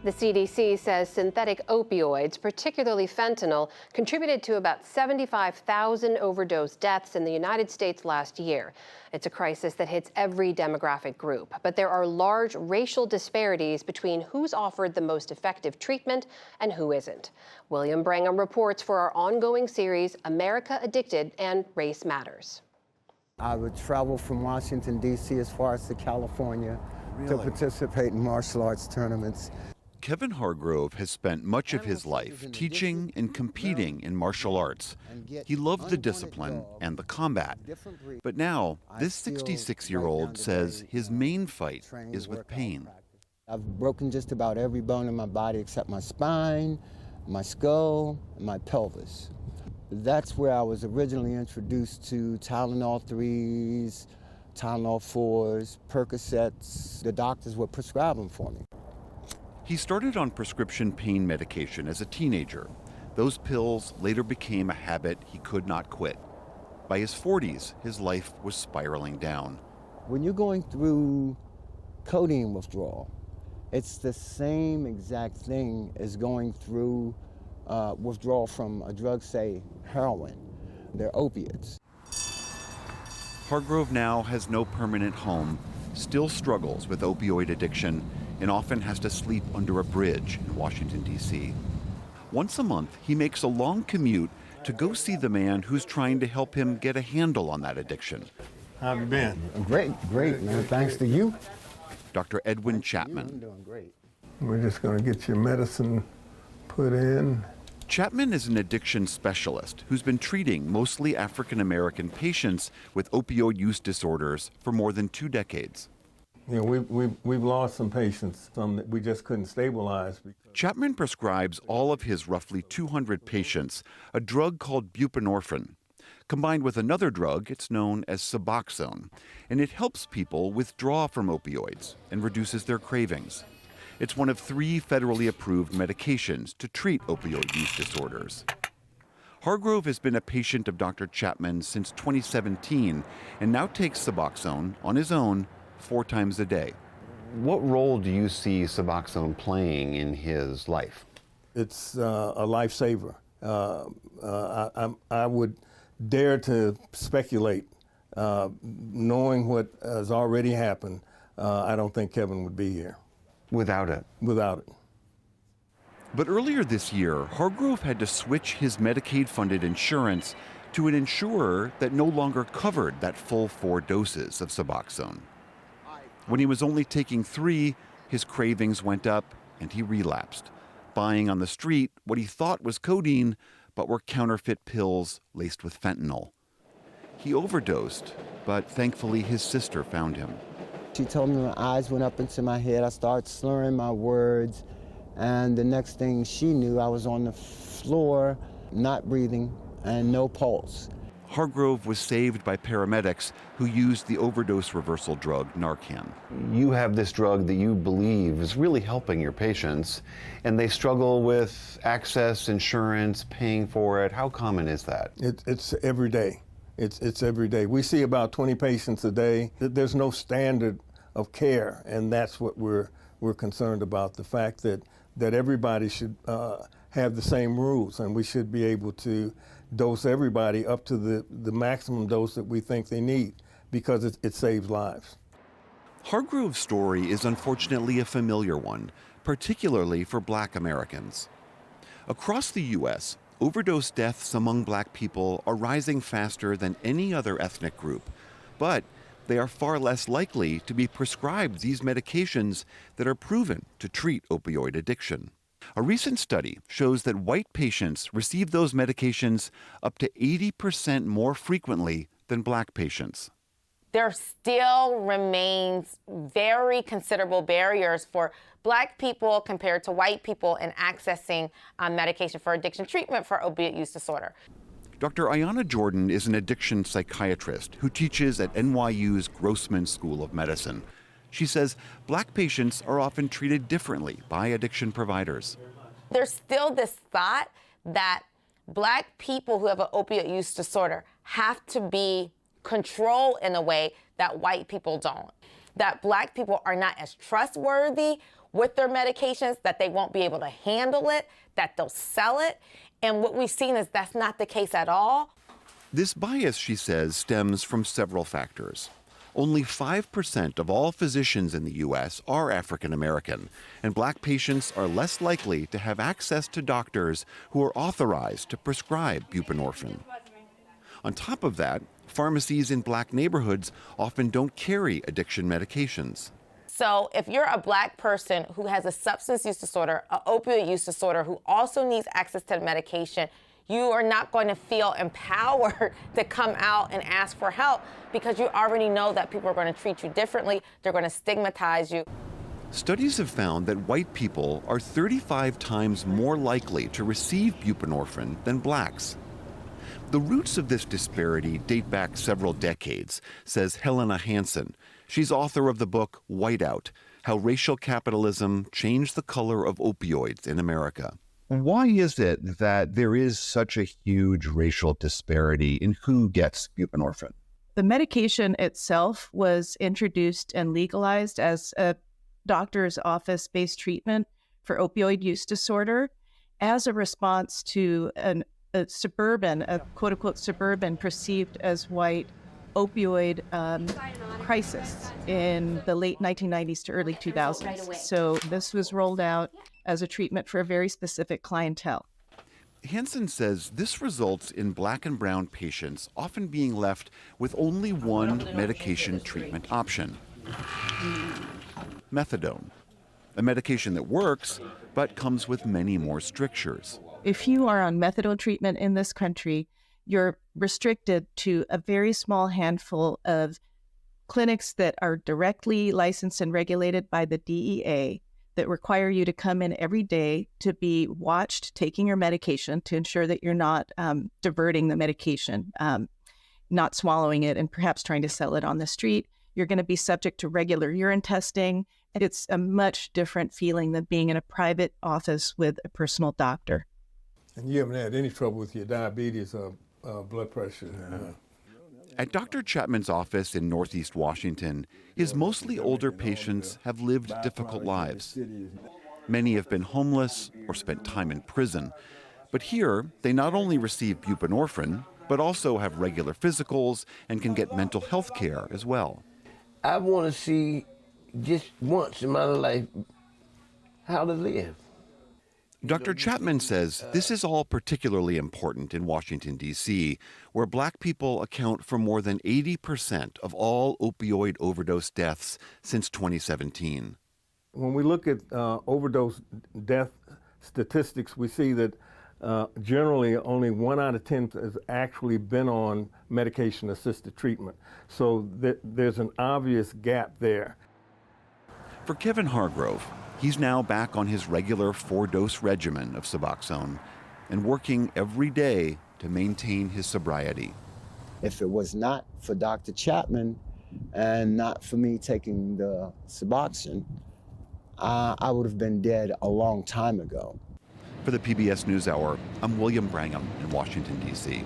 The CDC says synthetic opioids, particularly fentanyl, contributed to about 75,000 overdose deaths in the United States last year. It's a crisis that hits every demographic group, but there are large racial disparities between who's offered the most effective treatment and who isn't. William Brangham reports for our ongoing series, America Addicted and Race Matters. I would travel from Washington, D.C. as far as to California to participate in martial arts tournaments. Kevin Hargrove has spent much of his life teaching and competing in martial arts. He loved the discipline and the combat. But now, this 66-year-old says his main fight is with pain. I've broken just about every bone in my body except my spine, my skull, and my pelvis. That's where I was originally introduced to Tylenol 3s, Tylenol 4s, Percocets. The doctors would prescribe them for me. He started on prescription pain medication as a teenager. Those pills later became a habit he could not quit. By his 40s, his life was spiraling down. When you're going through codeine withdrawal, it's the same exact thing as going through withdrawal from a drug, say heroin. They're opiates. Hargrove now has no permanent home, still struggles with opioid addiction, and often has to sleep under a bridge in Washington, D.C. Once a month, he makes a long commute to go see the man who's trying to help him get a handle on that addiction. How have you been? Great, man. Thanks to you. Dr. Edwin Chapman. I'm doing great. We're just going to get your medicine put in. Chapman is an addiction specialist who's been treating mostly African-American patients with opioid use disorders for more than 2 decades. You know, we've lost some patients, some that we just couldn't stabilize. Chapman prescribes all of his roughly 200 patients a drug called buprenorphine. Combined with another drug, it's known as Suboxone, and it helps people withdraw from opioids and reduces their cravings. It's one of 3 federally approved medications to treat opioid use disorders. Hargrove has been a patient of Dr. Chapman since 2017 and now takes Suboxone on his own 4 times a day. What role do you see Suboxone playing in his life? It's a lifesaver. I would dare to speculate, knowing what has already happened, I don't think Kevin would be here. Without it? Without it. But earlier this year, Hargrove had to switch his Medicaid-funded insurance to an insurer that no longer covered that full 4 doses of Suboxone. When he was only taking 3, his cravings went up and he relapsed, buying on the street what he thought was codeine, but were counterfeit pills laced with fentanyl. He overdosed, but thankfully his sister found him. She told me my eyes went up into my head. I started slurring my words. And the next thing she knew, I was on the floor, not breathing, and no pulse. Hargrove was saved by paramedics who used the overdose reversal drug Narcan. You have this drug that you believe is really helping your patients, and they struggle with access, insurance, paying for it. How common is that? It's every day. It's every day. We see about 20 patients a day. There's no standard of care, and that's what we're concerned about, the fact that everybody should have the same rules, and we should be able to dose everybody up to the maximum dose that we think they need, because it saves lives. Hargrove's story is unfortunately a familiar one, particularly for Black Americans. Across the U.S., overdose deaths among Black people are rising faster than any other ethnic group, but they are far less likely to be prescribed these medications that are proven to treat opioid addiction. A recent study shows that white patients receive those medications up to 80% more frequently than Black patients. There still remains very considerable barriers for Black people compared to white people in accessing medication for addiction treatment for opiate use disorder. Dr. Ayanna Jordan is an addiction psychiatrist who teaches at NYU's Grossman School of Medicine. She says Black patients are often treated differently by addiction providers. There's still this thought that Black people who have an opiate use disorder have to be controlled in a way that white people don't. That Black people are not as trustworthy with their medications, that they won't be able to handle it, that they'll sell it. And what we've seen is that's not the case at all. This bias, she says, stems from several factors. Only 5% of all physicians in the U.S. are African American, and black patients are less likely to have access to doctors who are authorized to prescribe buprenorphine. On top of that, pharmacies in black neighborhoods often don't carry addiction medications. So if you're a black person who has a substance use disorder, an opioid use disorder, who also needs access to the medication, you are not going to feel empowered to come out and ask for help because you already know that people are going to treat you differently. They're going to stigmatize you. Studies have found that white people are 35 times more likely to receive buprenorphine than blacks. The roots of this disparity date back several decades, says Helena Hansen. She's author of the book Whiteout: How Racial Capitalism Changed the Color of Opioids in America. Why is it that there is such a huge racial disparity in who gets buprenorphine? The medication itself was introduced and legalized as a doctor's office-based treatment for opioid use disorder as a response to a quote-unquote suburban, perceived as white opioid crisis in the late 1990s to early 2000s. So this was rolled out as a treatment for a very specific clientele. Hansen says this results in black and brown patients often being left with only one medication treatment option: methadone, a medication that works but comes with many more strictures. If you are on methadone treatment in this country, you're restricted to a very small handful of clinics that are directly licensed and regulated by the DEA that require you to come in every day to be watched taking your medication to ensure that you're not diverting the medication, not swallowing it and perhaps trying to sell it on the street. You're going to be subject to regular urine testing. It's a much different feeling than being in a private office with a personal doctor. And you haven't had any trouble with your diabetes or blood pressure? At Dr. Chapman's office in Northeast Washington, his mostly older patients have lived difficult lives. Many have been homeless or spent time in prison. But here, they not only receive buprenorphine, but also have regular physicals and can get mental health care as well. I want to see just once in my life how to live. Dr. Chapman says this is all particularly important in Washington, D.C., where black people account for more than 80% of all opioid overdose deaths since 2017. When we look at overdose death statistics, we see that generally only 1 out of 10 has actually been on medication-assisted treatment. So there's an obvious gap there. For Kevin Hargrove, he's now back on his regular 4-dose regimen of Suboxone and working every day to maintain his sobriety. If it was not for Dr. Chapman and not for me taking the Suboxone, I would have been dead a long time ago. For the PBS NewsHour, I'm William Brangham in Washington, D.C.